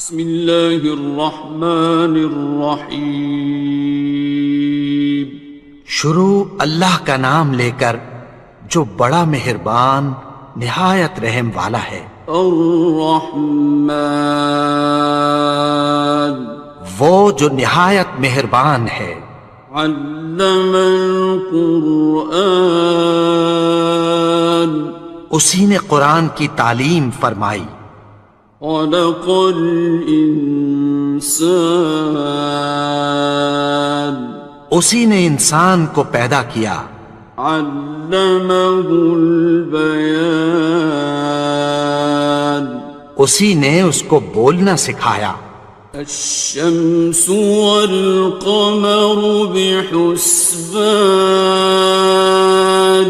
بسم اللہ الرحمن الرحیم۔ شروع اللہ کا نام لے کر جو بڑا مہربان نہایت رحم والا ہے۔ الرحمن، وہ جو نہایت مہربان ہے۔ علم القرآن، اسی نے قرآن کی تعلیم فرمائی۔ خلق الانسان، اسی نے انسان کو پیدا کیا۔ علمہ البیان، اسی نے اس کو بولنا سکھایا۔ الشمس والقمر بحسبان،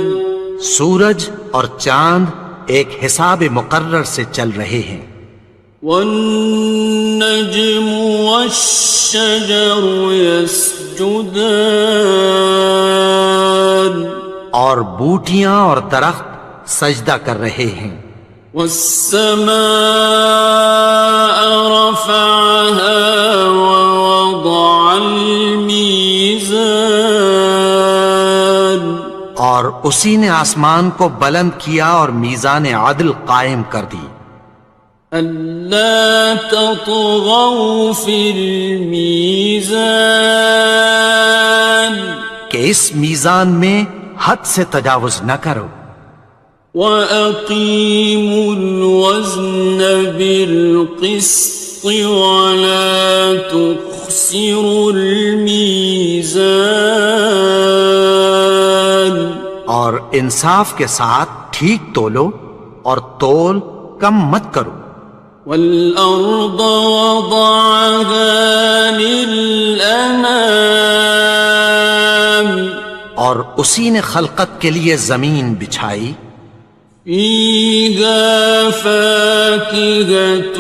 سورج اور چاند ایک حساب مقرر سے چل رہے ہیں۔ والنجم والشجر يسجدان، اور بوٹیاں اور درخت سجدہ کر رہے ہیں۔ والسماء رفعها ووضع الميزان، اور اسی نے آسمان کو بلند کیا اور میزان عدل قائم کر دی۔ ألا تطغوا في الميزان، کہ اس میزان میں حد سے تجاوز نہ کرو۔ وَأَقِيمُوا الْوَزْنَ بِالْقِسْطِ وَلَا تُخْسِرُوا الْمِيزَانَ، اور انصاف کے ساتھ ٹھیک تولو اور تول کم مت کرو۔ وَالْأَرْضَ وَضَعَهَا لِلْأَنَامِ، اور اسی نے خلقت کے لیے زمین بچھائی۔ فِيهَا فَاكِهَةٌ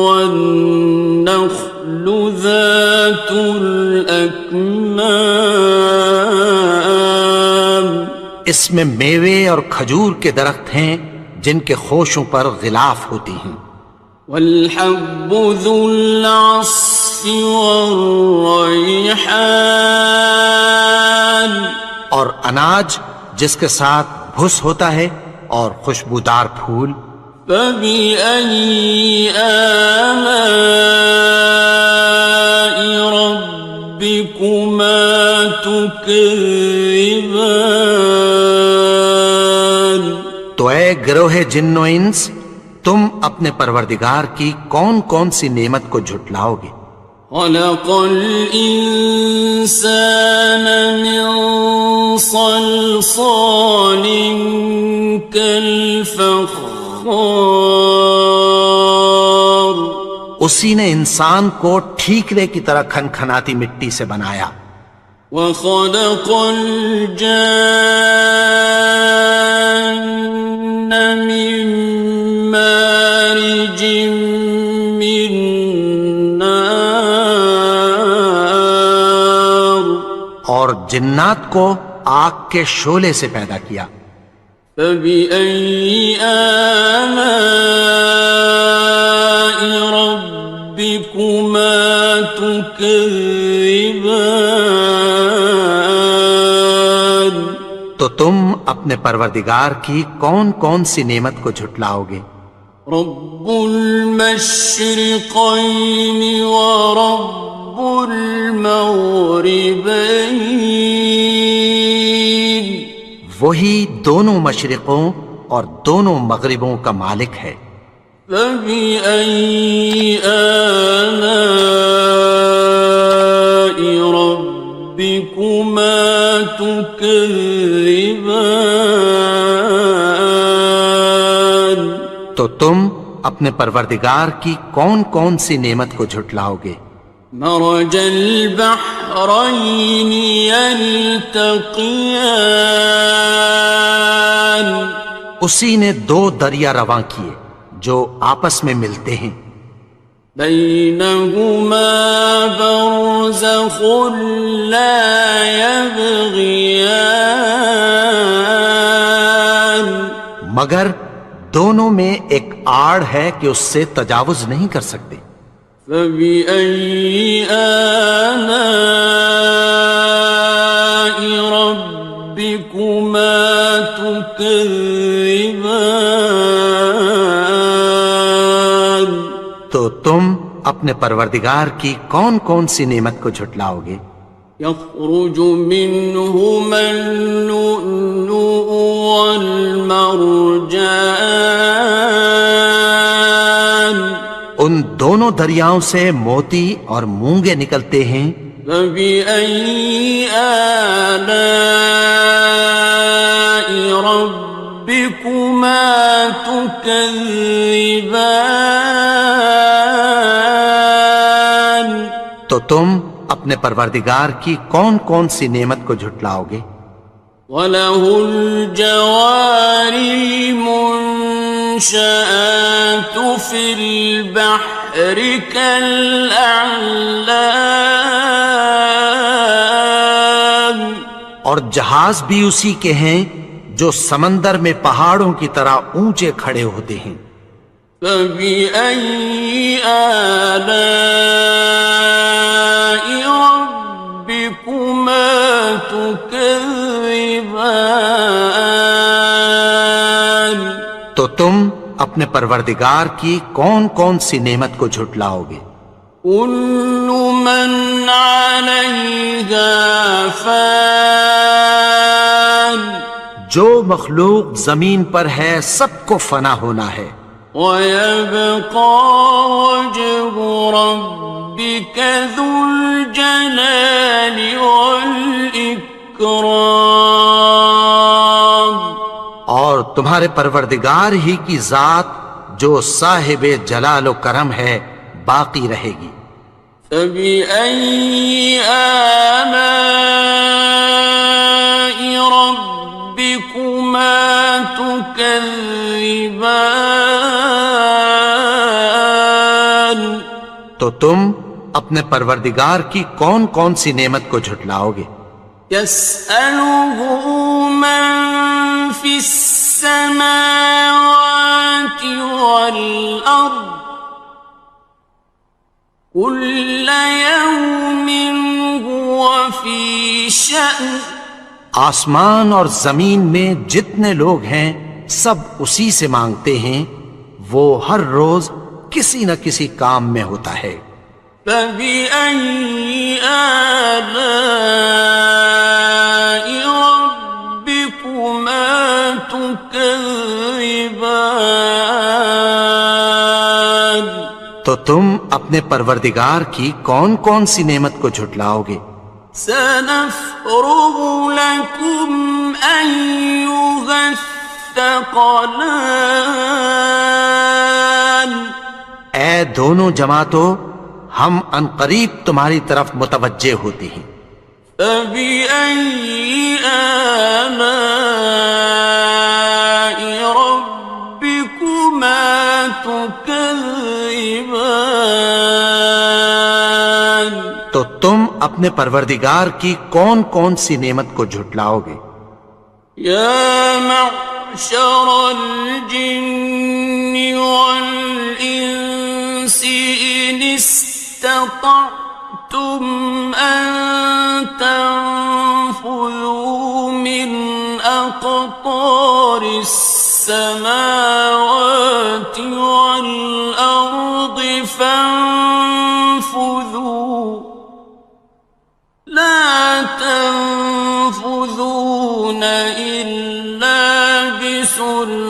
وَالنَّخْلُ ذَاتُ الْأَكْمَامِ، اس میں میوے اور کھجور کے درخت ہیں جن کے خوشوں پر غلاف ہوتی ہیں۔ وَالْحَبُّ ذُو الْعَصْفِ وَالرَّيْحَانِ، اور اناج جس کے ساتھ بھس ہوتا ہے اور خوشبودار پھول۔ فَبِأَيِّ آلَاءِ رَبِّكُمَا تُكَذِّبَانِ، تو اے گروہ جن و انس، تم اپنے پروردگار کی کون کون سی نعمت کو جھٹلاؤ گے؟ خَلَقَ الْإِنسَانَ مِنْ صَلْصَالٍ كَالْفَخَّارِ، اسی نے انسان کو ٹھیکرے کی طرح کھنکھناتی مٹی سے بنایا۔ وَخَلَقَ الْجَانَّ مِن مَّارِجٍ مِّن نَّارٍ، اور جنات کو آگ کے شعلے سے پیدا کیا۔ فَبِأَيِّ آلَاءِ رَبِّكُمَا تُكَذِّبَانِ، تو تم اپنے پروردگار کی کون کون سی نعمت کو جھٹلاؤ گے؟ رب المشرقین ورب المغربین، وہی دونوں مشرقوں اور دونوں مغربوں کا مالک ہے۔ فَبِأَيِّ آلَاءِ رَبِّكُمَا تُكَذِّبَانِ، تو تم اپنے پروردگار کی کون کون سی نعمت کو جھٹلاؤ گے؟ مرج البحرین یلتقیان، اسی نے دو دریا رواں کیے جو آپس میں ملتے ہیں۔ بینہما برزخ لا یبغیان، مگر دونوں میں ایک آڑ ہے کہ اس سے تجاوز نہیں کر سکتے۔ فبأي آلاء ربكما تكذبان؟ تو تم اپنے پروردگار کی کون کون سی نعمت کو جھٹلاؤ گے؟ يخرج منهما اللؤلؤ والمرجان، ان دونوں دریاؤں سے موتی اور مونگے نکلتے ہیں۔ فبأي آلاء ربكما تكذبان؟ تو تم اپنے پروردگار کی کون کون سی نعمت کو جھٹلاؤ گے؟ وَلَهُ الْجَوَارِ الْمُنشَآتُ فِي الْبَحْرِ كَالْأَعْلَامِ، اور جہاز بھی اسی کے ہیں جو سمندر میں پہاڑوں کی طرح اونچے کھڑے ہوتے ہیں۔ فَبِأَيِّ آلَاءِ رَبِّكُمَا تُكَذِّبَانِ؟ تو تم اپنے پروردگار کی کون کون سی نعمت کو جھٹلاؤ گے؟ كُلُّ مَنْ عَلَيْهَا فَانٍ، جو مخلوق زمین پر ہے سب کو فنا ہونا ہے۔ وَيَبْقَى وَجْهُ رَبِّكَ ذُو الْجَلَالِ وَالْإِكْرَامِ، اور تمہارے پروردگار ہی کی ذات جو صاحب جلال و کرم ہے باقی رہے گی۔ فَبِأَيِّ آلَاءِ رَبِّكُمَا تُكَذِّبَانِ؟ تو تم اپنے پروردگار کی کون کون سی نعمت کو جھٹلاؤ گے؟ يَسْأَلُهُ مَن فِي السَّمَاوَاتِ وَالْأَرْضِ كُلَّ يَوْمٍ هُوَ فِي شَأْنٍ، آسمان اور زمین میں جتنے لوگ ہیں سب اسی سے مانگتے ہیں، وہ ہر روز کسی نہ کسی کام میں ہوتا ہے۔ فَبِأَيِّ آلَاءِ رَبِّكُمَا تُكَذِّبَانِ؟ تو تم اپنے پروردگار کی کون کون سی نعمت کو جھٹلاؤ گے؟ سَنَفْرُغُ لَكُمْ أَيُّهَ الثَّقَلَانِ، اے دونوں جماعتوں، ہم عنقریب تمہاری طرف متوجہ ہوتے ہیں۔ فَبِأَيِّ آلَاءِ رَبِّكُمَا تُكَذِّبَانِ؟ تو تم اپنے پروردگار کی کون کون سی نعمت کو جھٹلاؤ گے؟ يَا مَعْشَرَ الْجِنِّ وَالْإِنسِ إِنِ اسْتَطَعْتُمْ أَن تَنفُذُوا مِنْ أَقْطَارِ السَّمَاوَاتِ وَالْأَرْضِ فَانفُذُوا لَا تَنفُذُونَ إِلَّا بِسُلْطَانٍ۔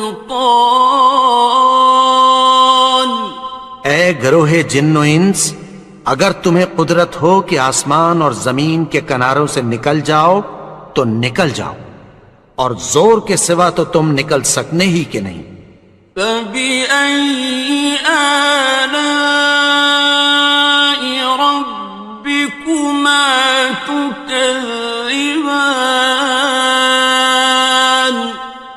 اے گروہ جن و انس، اگر تمہیں قدرت ہو کہ آسمان اور زمین کے کناروں سے نکل جاؤ تو نکل جاؤ، اور زور کے سوا تو تم نکل سکنے ہی کہ نہیں۔ فَبِأَيِّ آلَاءِ رَبِّكُمَا تُكَذِّبَانِ؟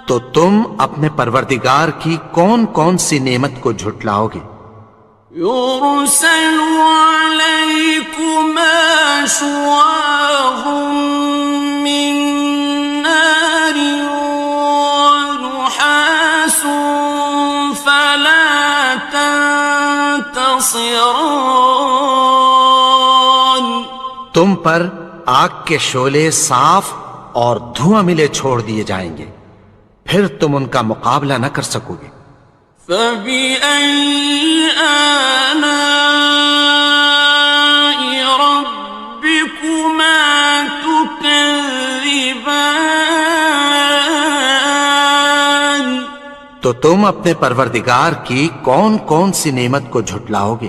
تو تم اپنے پروردگار کی کون کون سی نعمت کو جھٹلاؤ گے؟ يُرْسَلُ عَلَيْكُمَا شُوَاظٌ مِّن نَّارٍ وَنُحَاسٌ فَلَا تنتصران. تم پر آگ کے شعلے صاف اور دھواں ملے چھوڑ دیے جائیں گے، پھر تم ان کا مقابلہ نہ کر سکو گے۔ فَبِأَيِّ آلَاءِ رَبِّكُمَا تُكَذِّبَانِ. تو تم اپنے پروردگار کی کون کون سی نعمت کو جھٹلاؤ گے؟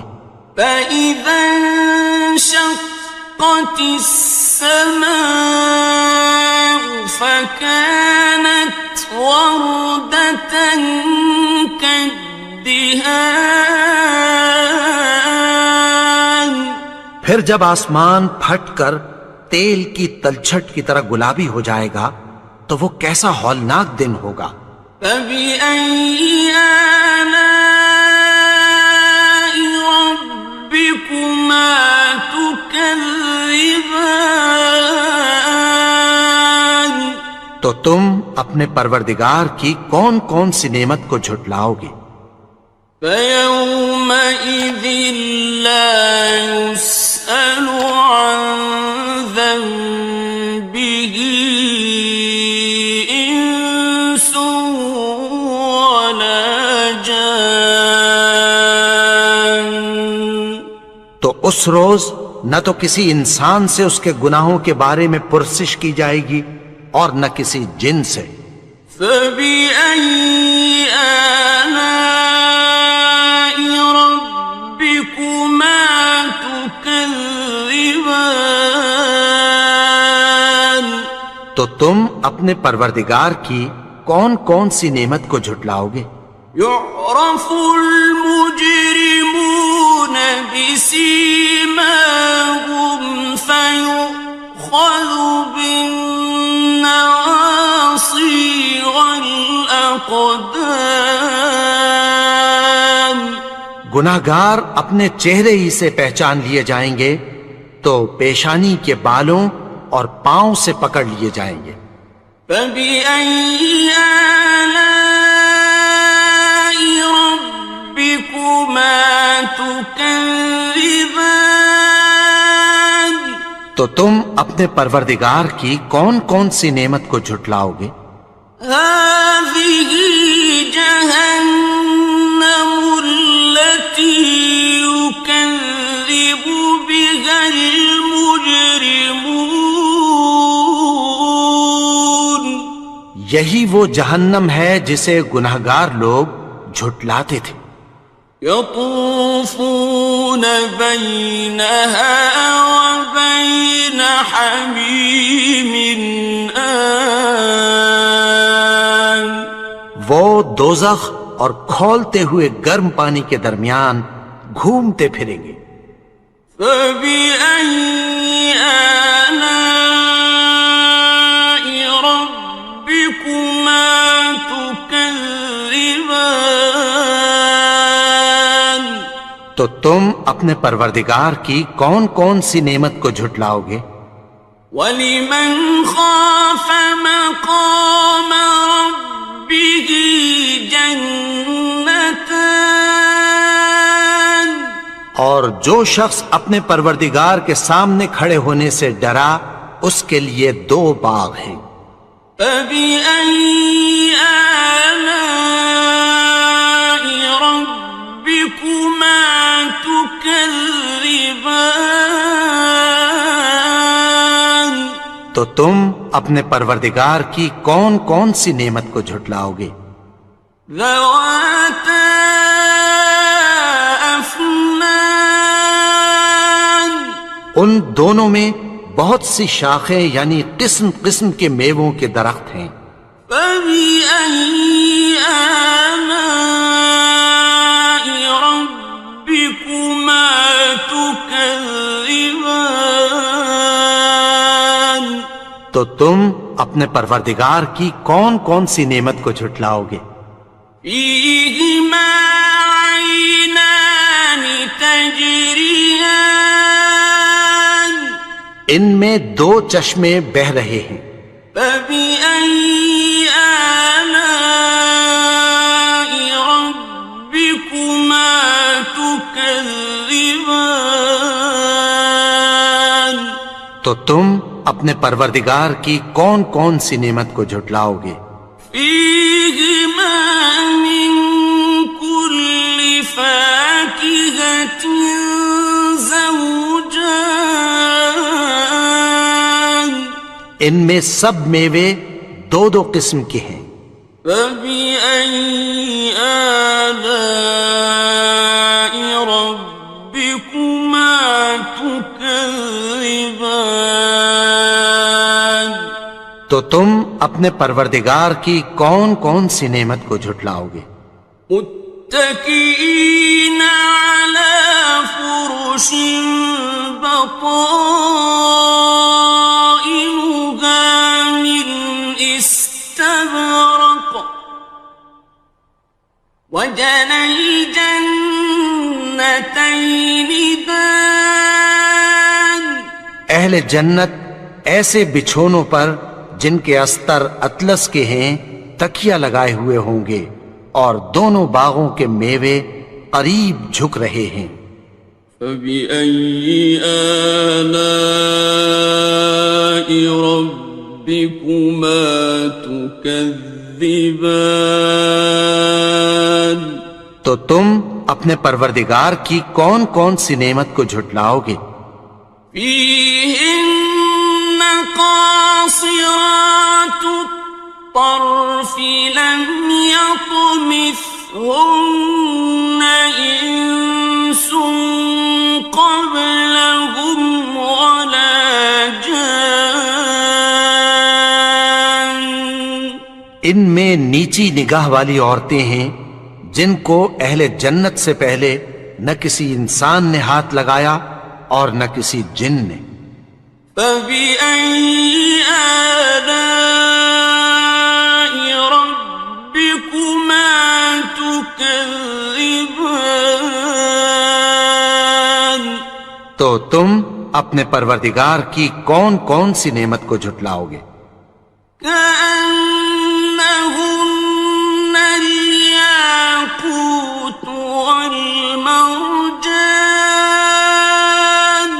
فَإِذَا انشَقَّتِ السَّمَاءُ فَكَانَتْ وَرْدَةً كَالدِّهَانِ. پھر جب آسمان پھٹ کر تیل کی تلچھٹ کی طرح گلابی ہو جائے گا تو وہ کیسا ہولناک دن ہوگا۔ فَبِأَيِّ آلَاءِ رَبِّكُمَا تُكَذِّبَانِ. تو تم اپنے پروردگار کی کون کون سی نعمت کو جھٹلاؤ گے؟ فَيَوْمَئِذٍ لَا يُسْأَلُ عَنْ ذَنبِهِ إِنسٌ وَلَا جَانٌ. تو اس روز نہ تو کسی انسان سے اس کے گناہوں کے بارے میں پرسش کی جائے گی اور نہ کسی جن سے۔ فَبِأَيِّ آلَاءِ رَبِّكُمَا تُكَذِّبَانِ. تو تم اپنے پروردگار کی کون کون سی نعمت کو جھٹلاؤ گے؟ يُعْرَفُ الْمُجْرِمُونَ بِسِيمَاهُمْ فَيُؤْخَذُ بِالنَّوَاصِي وَالْأَقْدَامِ. گناہگار اپنے چہرے ہی سے پہچان لیے جائیں گے تو پیشانی کے بالوں اور پاؤں سے پکڑ لیے جائیں گے۔ فَبِأَيِّ آلَاءِ رَبِّكُمَا تُكَذِّبَانِ. تو تم اپنے پروردگار کی کون کون سی نعمت کو جھٹلاؤ گے؟ هَٰذِهِ جَهَنَّمُ الَّتِي يُكَذِّبُ بِهَا الْمُجْرِمُونَ. یہی وہ جہنم ہے جسے گناہگار لوگ جھٹلاتے تھے۔ يَطُوفُونَ بَيْنَهَا وَبَيْنَ حَمِيمٍ آنٍ. وہ دوزخ اور کھولتے ہوئے گرم پانی کے درمیان گھومتے پھریں گے۔ فَبِأَيِّ آلَاءِ رَبِّكُمَا تُكَذِّبَانِ. تو تم اپنے پروردگار کی کون کون سی نعمت کو جھٹلاؤ گے؟ وَلِمَنْ خَافَ مَقَامَ رَبِّهِ جَنَّتَانِ. اور جو شخص اپنے پروردگار کے سامنے کھڑے ہونے سے ڈرا اس کے لیے دو باغ ہیں۔ فَبِأَيِّ آلَاءِ رَبِّكُمَا تُكَذِّبَانِ. تو تم اپنے پروردگار کی کون کون سی نعمت کو جھٹلاؤ گے؟ ذَوَاتَا أَفْنَانٍ. ان دونوں میں بہت سی شاخیں یعنی قسم قسم کے میووں کے درخت ہیں۔ فَبِأَيِّ آلَاءِ رَبِّكُمَا تُكَذِّبَانِ. تو تم اپنے پروردگار کی کون کون سی نعمت کو جھٹلاؤ گے؟ فِيهِمَا عَيْنَانِ تَجْرِيَانِ. ان میں دو چشمے بہہ رہے ہیں۔ فَبِأَيِّ آلَاءِ رَبِّكُمَا تُكَذِّبَانِ. تكذبان تو تم اپنے پروردگار کی کون کون سی نعمت کو جھٹلاؤ گے؟ فيهما من كل فاكهة زوجان ان میں سب میوے دو دو قسم کے ہیں۔ فبأي آلاء ربكما تكذبان تو تم اپنے پروردگار کی کون کون سی نعمت کو جھٹلاؤ گے؟ متكئين على فرش بطائنها من استبرق وجنى الجنتين دان اہل جنت ایسے بچھونوں پر جن کے استر اطلس کے ہیں تکیہ لگائے ہوئے ہوں گے، اور دونوں باغوں کے میوے قریب جھک رہے ہیں۔ فبأي آلاء ربكما تكذبان تو تم اپنے پروردگار کی کون کون سی نعمت کو جھٹلاؤ گے؟ فيهن قاصرات الطرف لم يطمثهن إنس قبلهم ولا جان ان میں نیچی نگاہ والی عورتیں ہیں جن کو اہل جنت سے پہلے نہ کسی انسان نے ہاتھ لگایا اور نہ کسی جن نے۔ فبأي آلاء ربكما تكذبان تو تم اپنے پروردگار کی کون کون سی نعمت کو جھٹلاؤ گے؟ كأنهن الياقوت والمرجان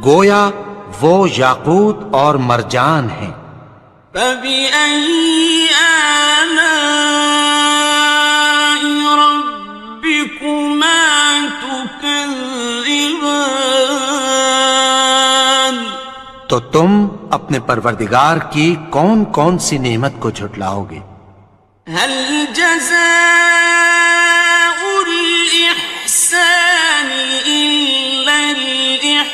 گویا وہ یاقوت اور مرجان ہیں۔ فبأي آلاء ربكما تكذبان تو تم اپنے پروردگار کی کون کون سی نعمت کو جھٹلاؤ گے؟ هل جزاء الإحسان إلا الإحسان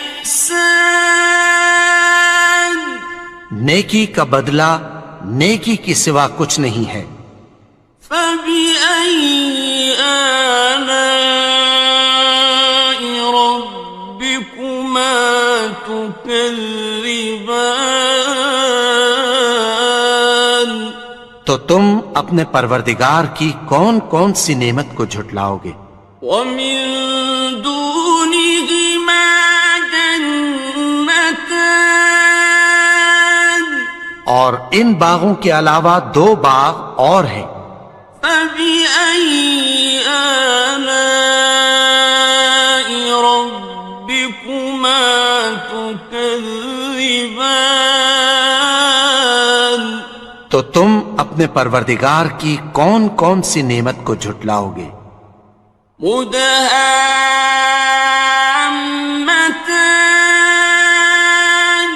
نیکی کا بدلہ نیکی کی سوا کچھ نہیں ہے۔ فبأي آلاء ربكما تكذبان تو تم اپنے پروردگار کی کون کون سی نعمت کو جھٹلاؤ گے؟ ومن دونهما جنتان اور ان باغوں کے علاوہ دو باغ اور ہیں۔ فبأي آلاء ربكما تكذبان تو تم اپنے پروردگار کی کون کون سی نعمت کو جھٹلاؤ گے؟ مدهامتان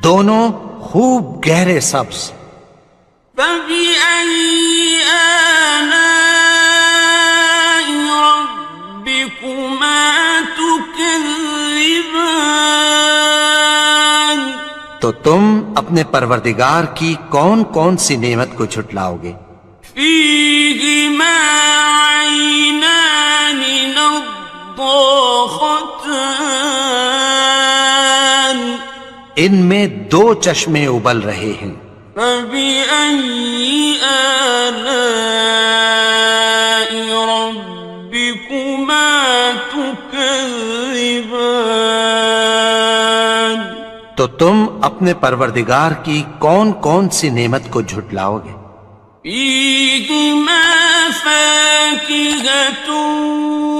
دونوں خوب گہرے سبز۔ فبأي آلاء ربكما تكذبان تو تم اپنے پروردگار کی کون کون سی نعمت کو جھٹلاؤ گے؟ فيهما عينان نضاختان ان میں دو چشمے ابل رہے ہیں۔ فبأي آلاء ربكما تكذبان تو تم اپنے پروردگار کی کون کون سی نعمت کو جھٹلاؤ گے؟ فيهما فاكهة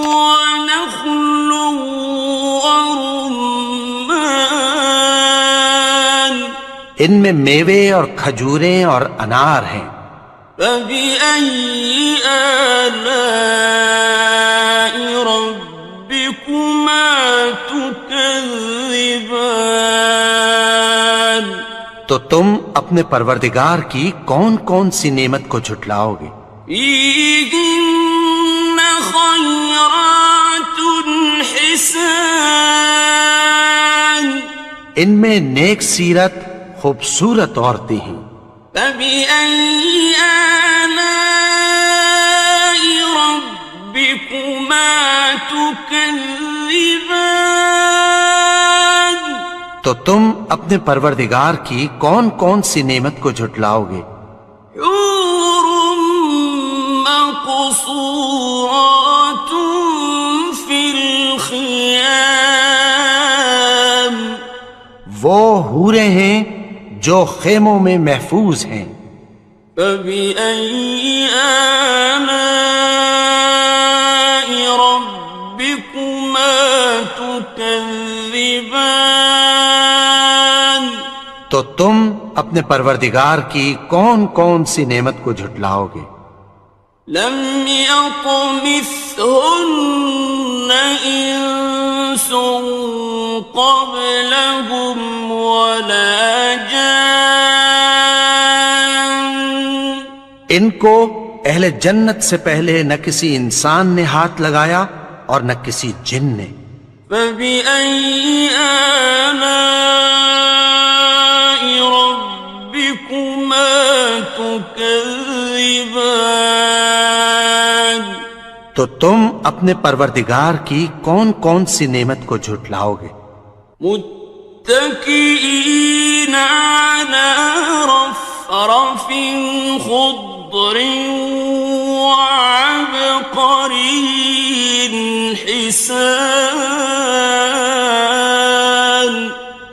ونخل ورمان ان میں میوے اور کھجوریں اور انار ہیں. فبأي آلاء ربكما تكذبان تو تم اپنے پروردگار کی کون کون سی نعمت کو جھٹلاؤ گے؟ فيهن خيرات حسان ان میں نیک سیرت خوبصورت عورتیں ہیں. فبأي آلاء ربكما تكذبان تو تم اپنے پروردگار کی کون کون سی نعمت کو جھٹلاؤ گے؟ حور مقصورات في الخيام وہ حوریں ہیں جو خیموں میں محفوظ ہیں. فبأي آلاء ربكما تكذبان تو تم اپنے پروردگار کی کون کون سی نعمت کو جھٹلاؤ گے؟ لم يطمثهن إنس قبلهم ولا جان ان کو اہل جنت سے پہلے نہ کسی انسان نے ہاتھ لگایا اور نہ کسی جن نے. فبأي آلاء ربكما تكذبان تو تم اپنے پروردگار کی کون کون سی نعمت کو جھٹلاؤ گے؟ متكئين على رفرف خضر وعبقري حسان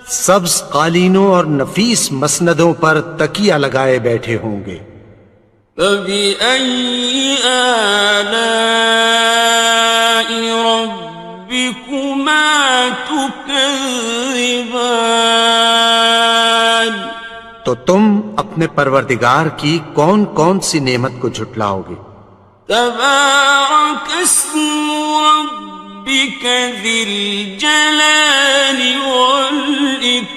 سبز قالینوں اور نفیس مسندوں پر تکیہ لگائے بیٹھے ہوں گے. فبأي آلاء ربكما تكذبان تو تم اپنے پروردگار کی کون کون سی نعمت کو جھٹلاؤ گے؟ تبارك اسم ربك ذي الجلال والإكرام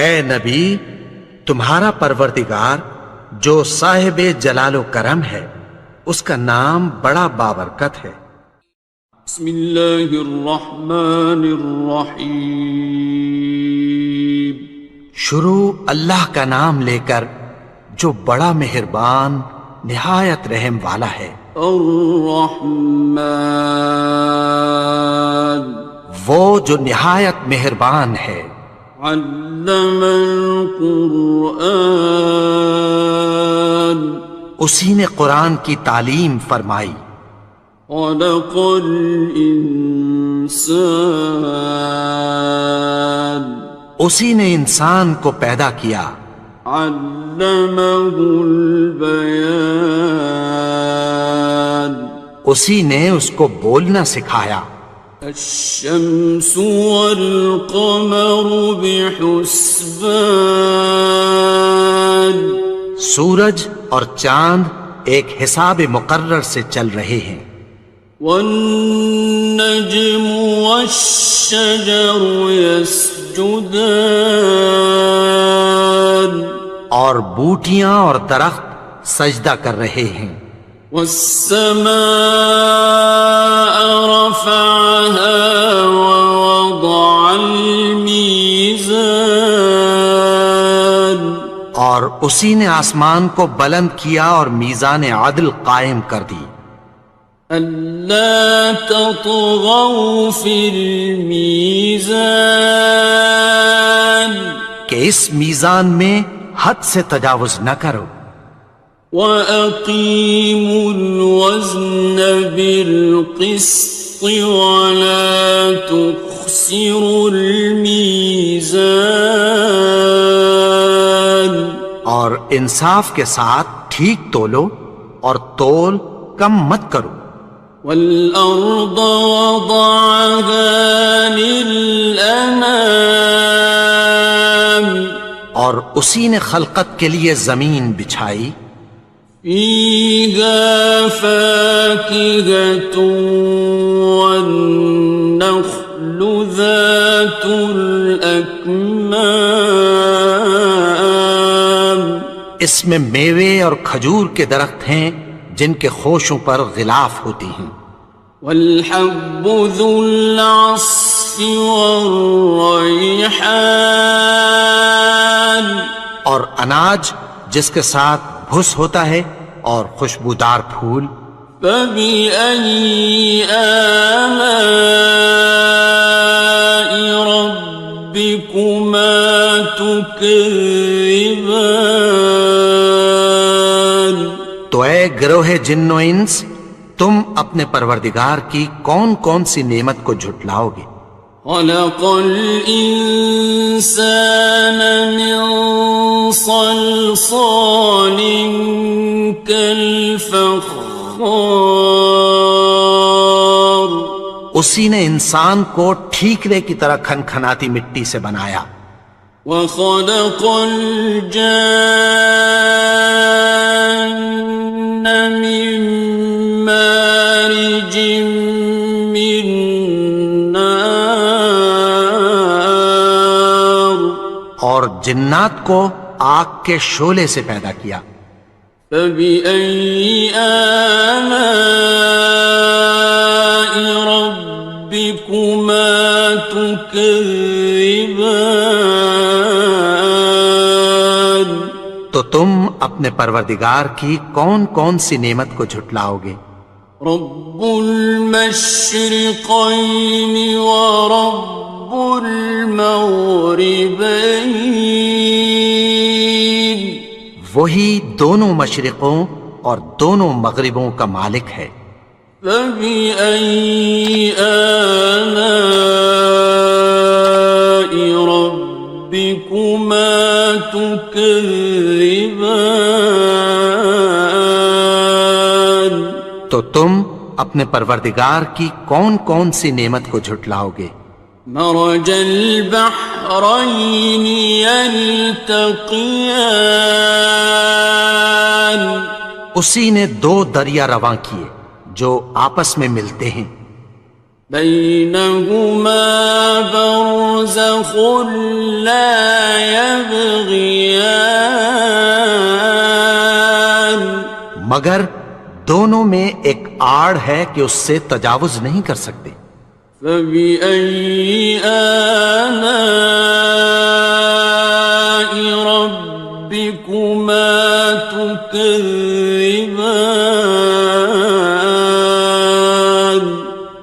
اے نبی، تمہارا پروردگار جو صاحب جلال و کرم ہے اس کا نام بڑا بابرکت ہے. بسم اللہ الرحمن الرحیم شروع اللہ کا نام لے کر جو بڑا مہربان نہایت رحم والا ہے. الرحمن وہ جو نہایت مہربان ہے. علم القرآن اسی نے قرآن کی تعلیم فرمائی. خلق الانسان اسی نے انسان کو پیدا کیا. علمہ البیان اسی نے اس کو بولنا سکھایا. الشمس والقمر بحسبان سورج اور چاند ایک حساب مقرر سے چل رہے ہیں. والنجم والشجر يسجدان اور بوٹیاں اور درخت سجدہ کر رہے ہیں. والسماء رفعها ووضع الميزان اور اسی نے آسمان کو بلند کیا اور میزان عدل قائم کر دی. ألا تطغوا في الميزان کہ اس میزان میں حد سے تجاوز نہ کرو. وَأَقِيمُوا الْوَزْنَ بِالْقِسْطِ وَلَا تُخْسِرُوا الْمِيزَانَ اور اور انصاف کے ساتھ ٹھیک تولو اور تول کم مت کرو. والأرض وضعها للأنام اور اسی نے خلقت کے لیے زمین بچھائی. فيها فاكهة والنخل ذات الأكمام اس میں میوے اور کھجور کے درخت ہیں جن کے خوشوں پر غلاف ہوتی ہیں. والحب ذو العصف والريحان اور اناج جس کے ساتھ بھس ہوتا ہے اور خوشبودار پھول. فبأي آلاء ربكما تكذبان تو اے گروہ جن و انس، تم اپنے پروردگار کی کون کون سی نعمت کو جھٹلاؤ گے؟ خلق الإنسان من صلصال كالفخار اسی نے انسان کو ٹھیکرے کی طرح کھنکھناتی مٹی سے بنایا. وخلق الجان من مارج من نار اور جنات کو آگ کے شعلے سے پیدا کیا. فبأي آلاء ربكما تكذبان تو تم اپنے پروردگار کی کون کون سی نعمت کو جھٹلاؤ گے؟ رب المشرقين ورب المغربين وہی دونوں مشرقوں اور دونوں مغربوں کا مالک ہے. فبأي آلاء ربكما تكذبان تو تم اپنے پروردگار کی کون کون سی نعمت کو جھٹلاؤ گے؟ مرج البحرين يلتقيان اسی نے دو دریا رواں کیے جو آپس میں ملتے ہیں. بينهما برزخ لا يبغيان مگر دونوں میں ایک آڑ ہے کہ اس سے تجاوز نہیں کر سکتے. فبأي آلاء ربكما تكذبان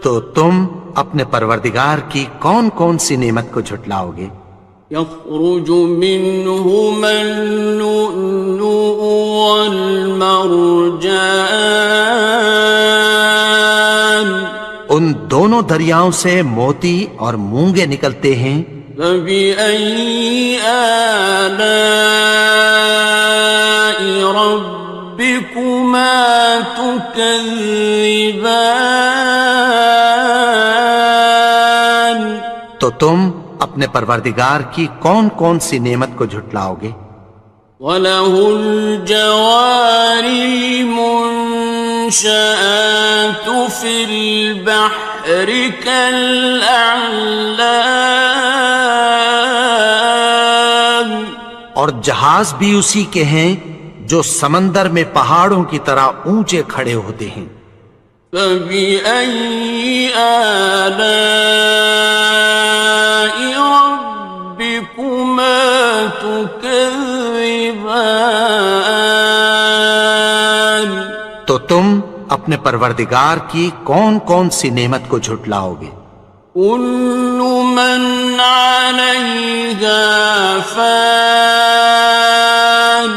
تو تم اپنے پروردگار کی کون کون سی نعمت کو جھٹلاؤ گے؟ يخرج منهما اللؤلؤ والمرجان ان دونوں دریاؤں سے موتی اور مونگے نکلتے ہیں. فبأي آلاء ربكما تكذبان تو تم اپنے پروردگار کی کون کون سی نعمت کو جھٹلاؤ گے؟ وَلَهُ الْجَوَارِ الْمُنشَآتُ فِي الْبَحْرِ كَالْأَعْلَامِ اور جہاز بھی اسی کے ہیں جو سمندر میں پہاڑوں کی طرح اونچے کھڑے ہوتے ہیں. فَبِأَيِّ آلَاءِ رَبِّكُمَا تُكَذِّبَانِ تو تم اپنے پروردگار کی کون کون سی نعمت کو جھٹلاؤ گے؟ كُلُّ مَنْ عَلَيْهَا فَانٍ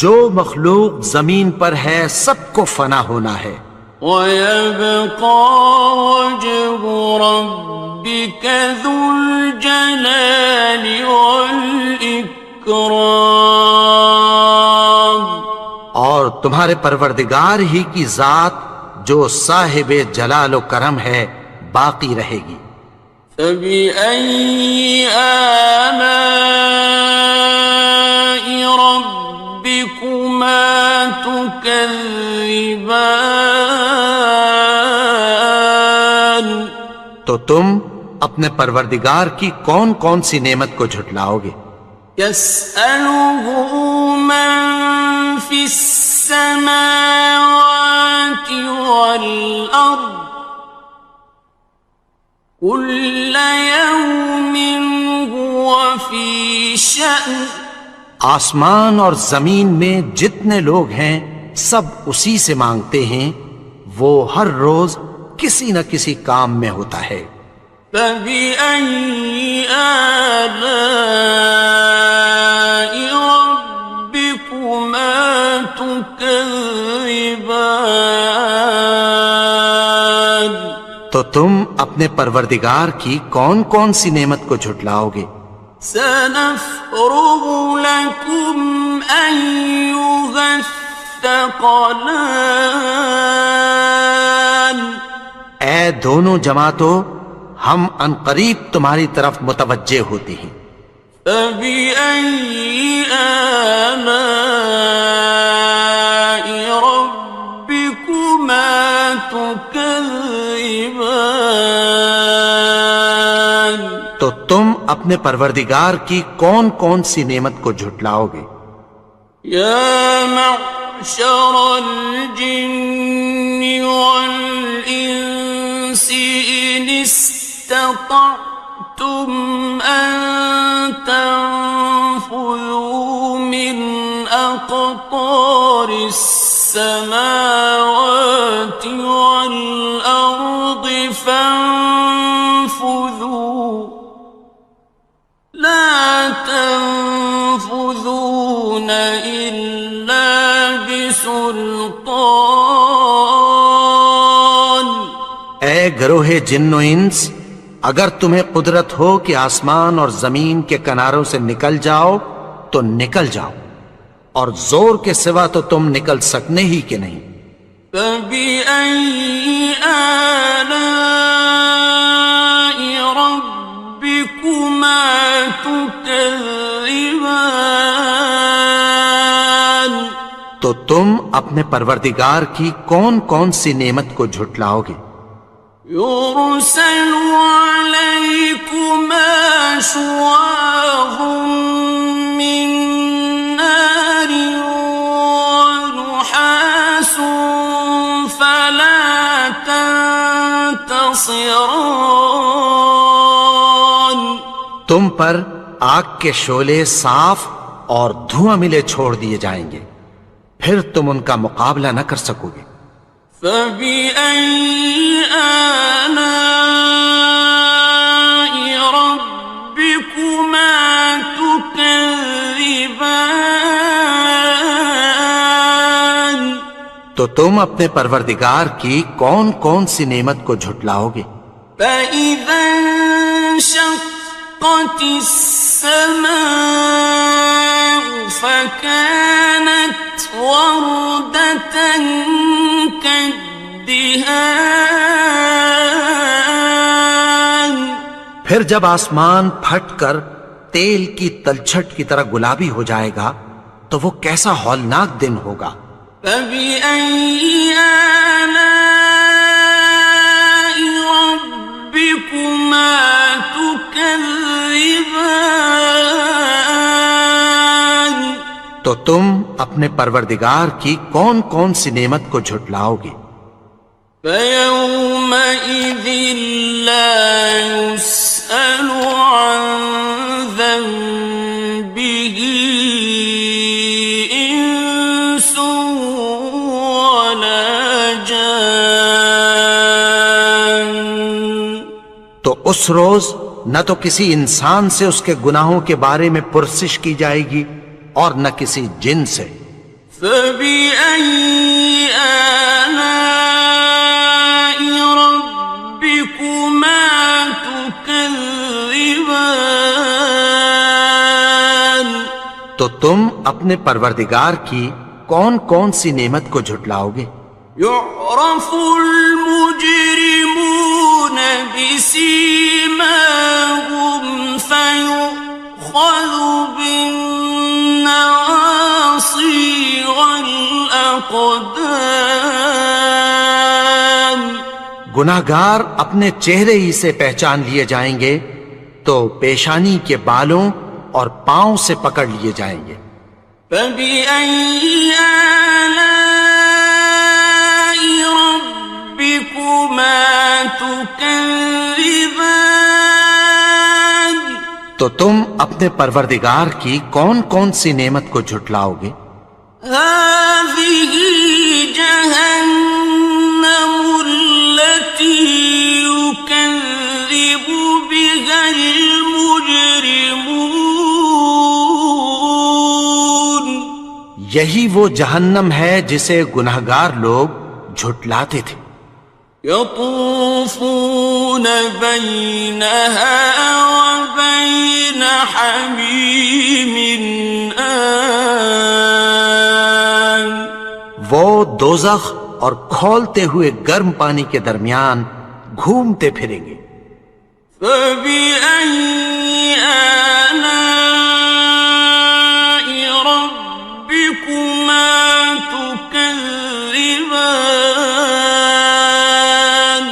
جو مخلوق زمین پر ہے سب کو فنا ہونا ہے. وَيَبْقَى وَجْهُ رَبِّكَ ذُو الْجَلَالِ وَالْإِكْرَامِ تمہارے پروردگار ہی کی ذات جو صاحب جلال و کرم ہے باقی رہے گی۔ فبأي آلاء ربكما تكذبان؟ تو تم اپنے پروردگار کی کون کون سی نعمت کو جھٹلاؤ گے؟ يسأله من في السماوات والأرض كل يوم هو في شأن۔ آسمان اور زمین میں جتنے لوگ ہیں سب اسی سے مانگتے ہیں، وہ ہر روز کسی نہ کسی کام میں ہوتا ہے۔ فبأي آلاء ربكما تكذبان؟ تو تم اپنے پروردگار کی کون کون سی نعمت کو جھٹلاؤ گے؟ سنفرغ لكم أيها الثقلان۔ اے دونوں جماعتوں، ہم عنقریب تمہاری طرف متوجہ ہوتے ہیں۔ فبأي آلاء ربكما تكذبان؟ تو تم اپنے پروردگار کی کون کون سی نعمت کو جھٹلاؤ گے؟ يا معشر الجن والإنس إن استطعتم أن تنفذوا من أقطار السماوات والأرض فانفذوا لا تنفذون إلا بسلطان۔ اے گروہ جن و انس، اگر تمہیں قدرت ہو کہ آسمان اور زمین کے کناروں سے نکل جاؤ تو نکل جاؤ، اور زور کے سوا تو تم نکل سکنے ہی کہ نہیں۔ فبأي آلاء ربكما تكذبان؟ تو تم اپنے پروردگار کی کون کون سی نعمت کو جھٹلاؤ گے؟ يرسل عليكما شواظ من نار ونحاس فلا تنتصران۔ تم پر آگ کے شعلے صاف اور دھواں ملے چھوڑ دیے جائیں گے، پھر تم ان کا مقابلہ نہ کر سکو گے۔ فبأي آلاء ربكما تكذبان؟ تو تم اپنے پروردگار کی کون کون سی نعمت کو جھٹلاؤ گے؟ فإذا انشقت السماء فكانت وردة كالدهان۔ پھر جب آسمان پھٹ کر تیل کی تلچھٹ کی طرح گلابی ہو جائے گا تو وہ کیسا ہولناک دن ہوگا۔ فبأي آلاء ربكما تكذبان؟ تو تم اپنے پروردگار کی کون کون سی نعمت کو جھٹلاؤ گے؟ فيومئذ لا يسأل عن ذنبه إنس ولا جان۔ تو اس روز نہ تو کسی انسان سے اس کے گناہوں کے بارے میں پرسش کی جائے گی اور نہ کسی جن سے۔ فبأي آلاء ربكما تكذبان؟ تو تم اپنے پروردگار کی کون کون سی نعمت کو جھٹلاؤ گے؟ يعرف المجرمون بسيماهم فيؤخذ بالنواصي والأقدام گناہگار اپنے چہرے ہی سے پہچان لیے جائیں گے تو پیشانی کے بالوں اور پاؤں سے پکڑ لیے جائیں گے۔ فَبِأَيِّ آلَاءِ رَبِّكُمَا تُكَذِّبَانِ تو تم اپنے پروردگار کی کون کون سی نعمت کو جھٹلاؤ گے؟ هَٰذِهِ جَهَنَّمُ الَّتِي يُكَذِّبُ بِهَا الْمُجْرِمُونَ یہی وہ جہنم ہے جسے گناہگار لوگ جھٹلاتے تھے۔ يطوفون بينها وبين حميم آن وہ دوزخ اور کھولتے ہوئے گرم پانی کے درمیان گھومتے پھریں گے۔ فبأي آلاء ربكما تكذبان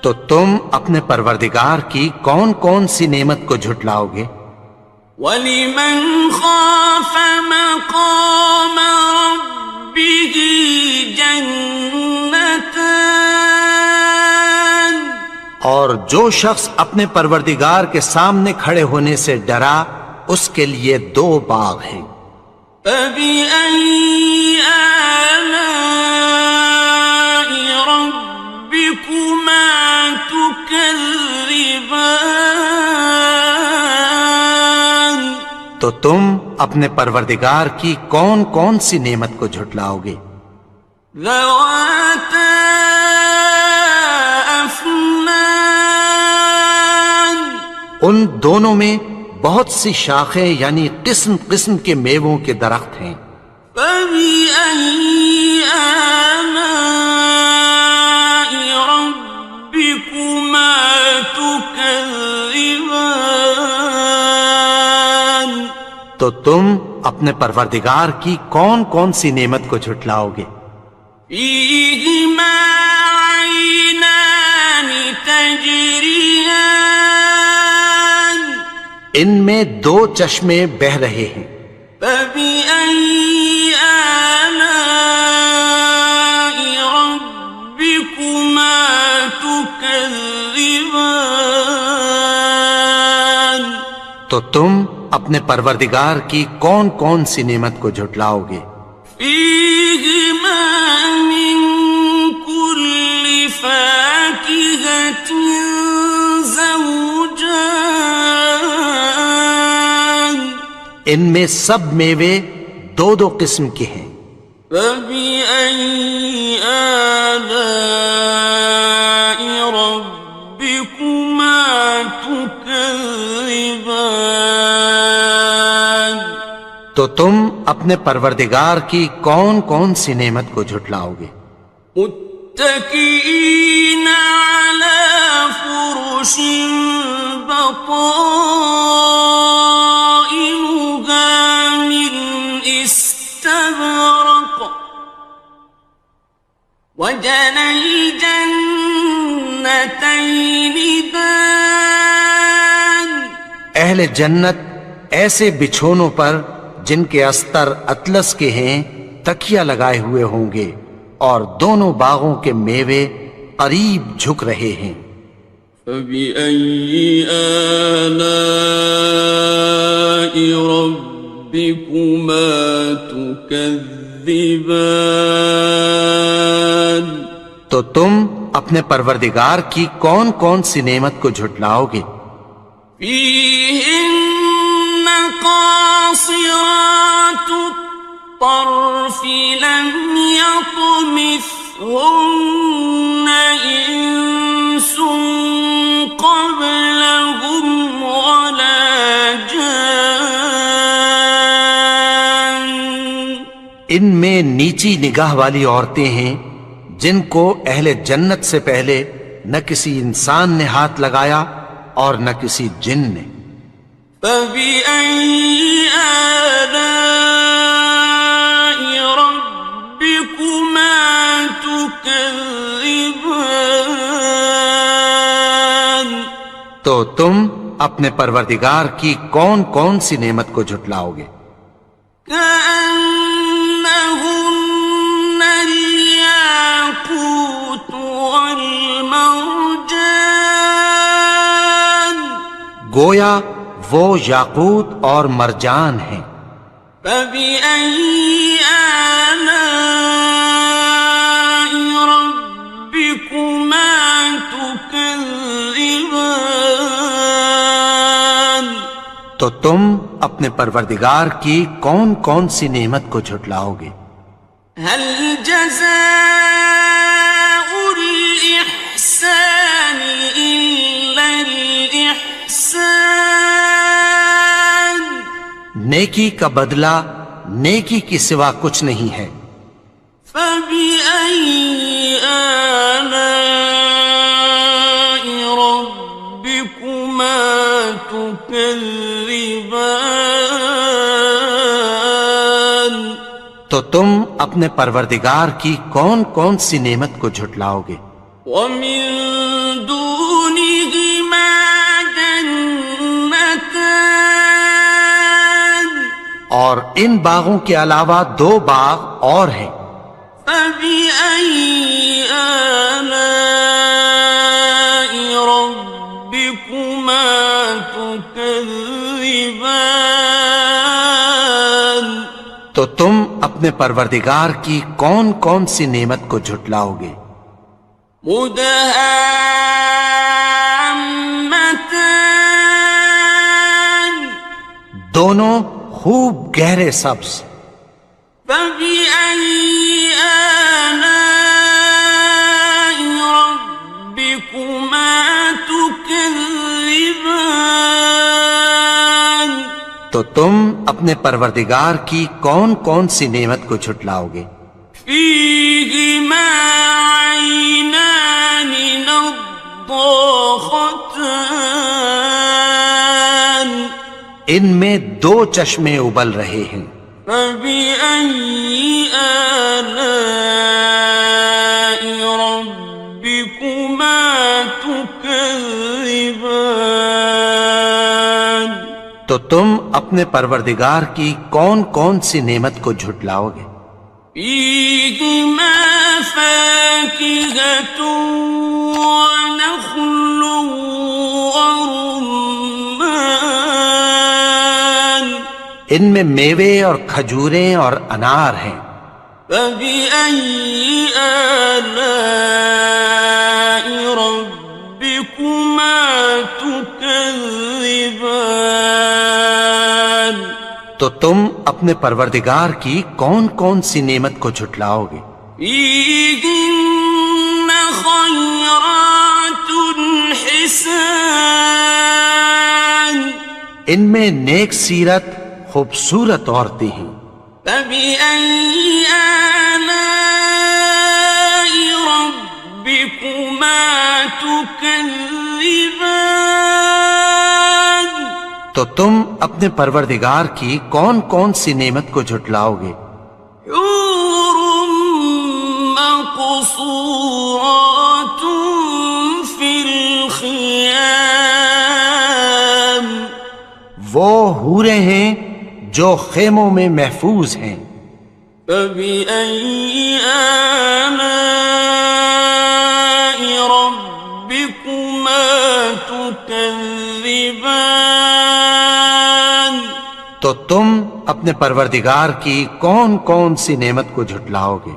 تو تم اپنے پروردگار کی کون کون سی نعمت کو جھٹلاؤ گے؟ وَلِمَنْ خَافَ مَقَامَ رَبِّهِ جَنَّتَانِ اور جو شخص اپنے پروردگار کے سامنے کھڑے ہونے سے ڈرا اس کے لیے 2 باغ ہیں۔ فَبِأَيِّ آلَاءِ رَبِّكُمَا تُكَذِّبَانِ تو تم اپنے پروردگار کی کون کون سی نعمت کو جھٹلاؤ گے؟ ذَوَاتَا أَفْنَانٍ ان دونوں میں بہت سی شاخیں یعنی قسم قسم کے میووں کے درخت ہیں۔ فَبِأَيِّ آلَاءِ رَبِّكُمَا تُكَذِّبَانِ تو تم اپنے پروردگار کی کون کون سی نعمت کو جھٹلاؤ گے؟ فِيهِمَا عَيْنَانِ تَجْرِيَانِ ان میں 2 چشمے بہہ رہے ہیں۔ فَبِأَيِّ آلَاءِ رَبِّكُمَا تُكَذِّبَانِ تو تم اپنے پروردگار کی کون کون سی نعمت کو جھٹلاؤ گے؟ فِيهِمَا مِن كُلِّ فَاكِهَةٍ زَوْجَانِ ان میں سب میوے 2 قسم کے ہیں۔ فَبِأَيِّ آلَاءِ رَبِّكُمَا تُكَذِّبَانِ تو تم اپنے پروردگار کی کون کون سی نعمت کو جھٹلاؤ گے؟ متكئين على فرش بطائنها من استبرق وجنى الجنتين دان اہل جنت ایسے بچھونوں پر جن کے استر اطلس کے ہیں تکیہ لگائے ہوئے ہوں گے اور دونوں باغوں کے میوے قریب جھک رہے ہیں۔ فَبِأَيِّ آلَاءِ رَبِّكُمَا تُكَذِّبَانِ تو تم اپنے پروردگار کی کون کون سی نعمت کو جھٹلاؤ گے؟ فِيهِنَّ قَاصِرَاتُ الطَّرْفِ لَمْ يَطْمِثْهُنَّ إِنسٌ قَبْلَهُمْ وَلَا جَانٌّ ان ان میں نیچی نگاہ والی عورتیں ہیں جن کو اہل جنت سے پہلے نہ کسی انسان نے ہاتھ لگایا اور نہ کسی جن نے۔ فَبِأَيِّ آلَاءِ رَبِّكُمَا تُكَذِّبَانِ؟ تو تم اپنے پروردگار کی کون کون سی نعمت کو جھٹلاؤ گے؟ كأنهن الياقوت والمرجان، گویا وہ یاقوت اور مرجان ہیں۔ فبأي آلاء ربكما تكذبان؟ تو تم اپنے پروردگار کی کون کون سی نعمت کو جھٹلاؤ گے؟ هل جزاء الإحسان إلا الإحسان؟ نیکی کا بدلہ نیکی کی سوا کچھ نہیں ہے۔ فبأي آلاء ربكما تكذبان؟ تو تم اپنے پروردگار کی کون کون سی نعمت کو جھٹلاؤ گے؟ ومن دونهما جنتان، اور ان باغوں کے علاوہ دو باغ اور ہیں۔ فبأي آلاء ربكما تكذبان؟ تو تم اپنے پروردگار کی کون کون سی نعمت کو جھٹلاؤ گے؟ مدهامتان، دونوں خوب گہرے سبز۔ فبأي آلاء ربكما تكذبان؟ تو تم اپنے پروردگار کی کون کون سی نعمت کو جھٹلاؤ گے؟ فيهما عينان نضاختان، ان میں دو چشمے ابل رہے ہیں۔ فبأي آلاء ربكما تكذبان؟ تو تم اپنے پروردگار کی کون کون سی نعمت کو جھٹلاؤ گے؟ فيهما فاكهة ونخل ورمان، ان میں میوے اور کھجوریں اور انار ہیں۔ فبأي آلاء ربكما تكذبان؟ تو تم اپنے پروردگار کی کون کون سی نعمت کو جھٹلاؤ گے؟ فيهن خيرات حسان، ان میں نیک سیرت خوبصورت عورتیں ہیں۔ فبأي آلاء ربكما تكذبان؟ تو تم اپنے پروردگار کی کون کون سی نعمت کو جھٹلاؤ گے؟ حور مقصورات في الخيام، وہ حوریں ہیں جو خیموں میں محفوظ ہیں۔ فبأي آلاء ربكما تكذبان؟ تو تم اپنے پروردگار کی کون کون سی نعمت کو جھٹلاؤ گے؟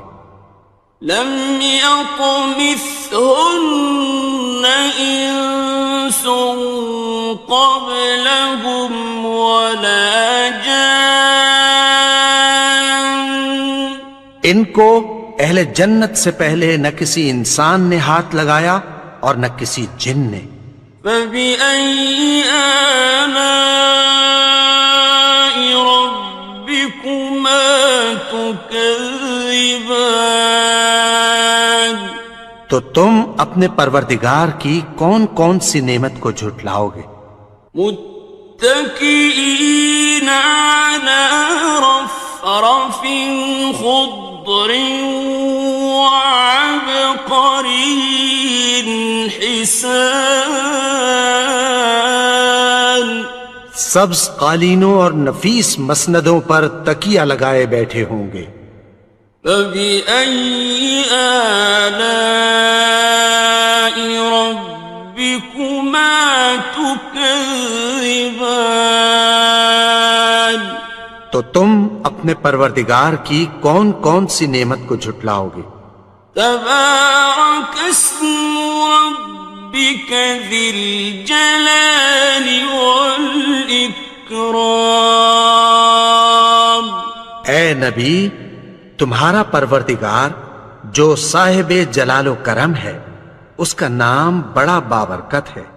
لم يطمثهن إنس قبلهم ولا جان، ان کو اہل جنت سے پہلے نہ کسی انسان نے ہاتھ لگایا اور نہ کسی جن نے۔ فبأي آلاء ربكما تكذبان تو تم اپنے پروردگار کی کون کون سی نعمت کو جھٹلاؤ گے؟ متكئين على رفرف خضر وعبقري حسان سبز قالینوں اور نفیس مسندوں پر تکیہ لگائے بیٹھے ہوں گے۔ فبأي آلاء ربكما تكذبان تو تم اپنے پروردگار کی کون کون سی نعمت کو جھٹلاؤ گے؟ تبارك اسم ربك ذي الجلال والإكرام اے نبی، تمہارا پروردگار جو صاحب جلال و کرم ہے، اس کا نام بڑا بابرکت ہے۔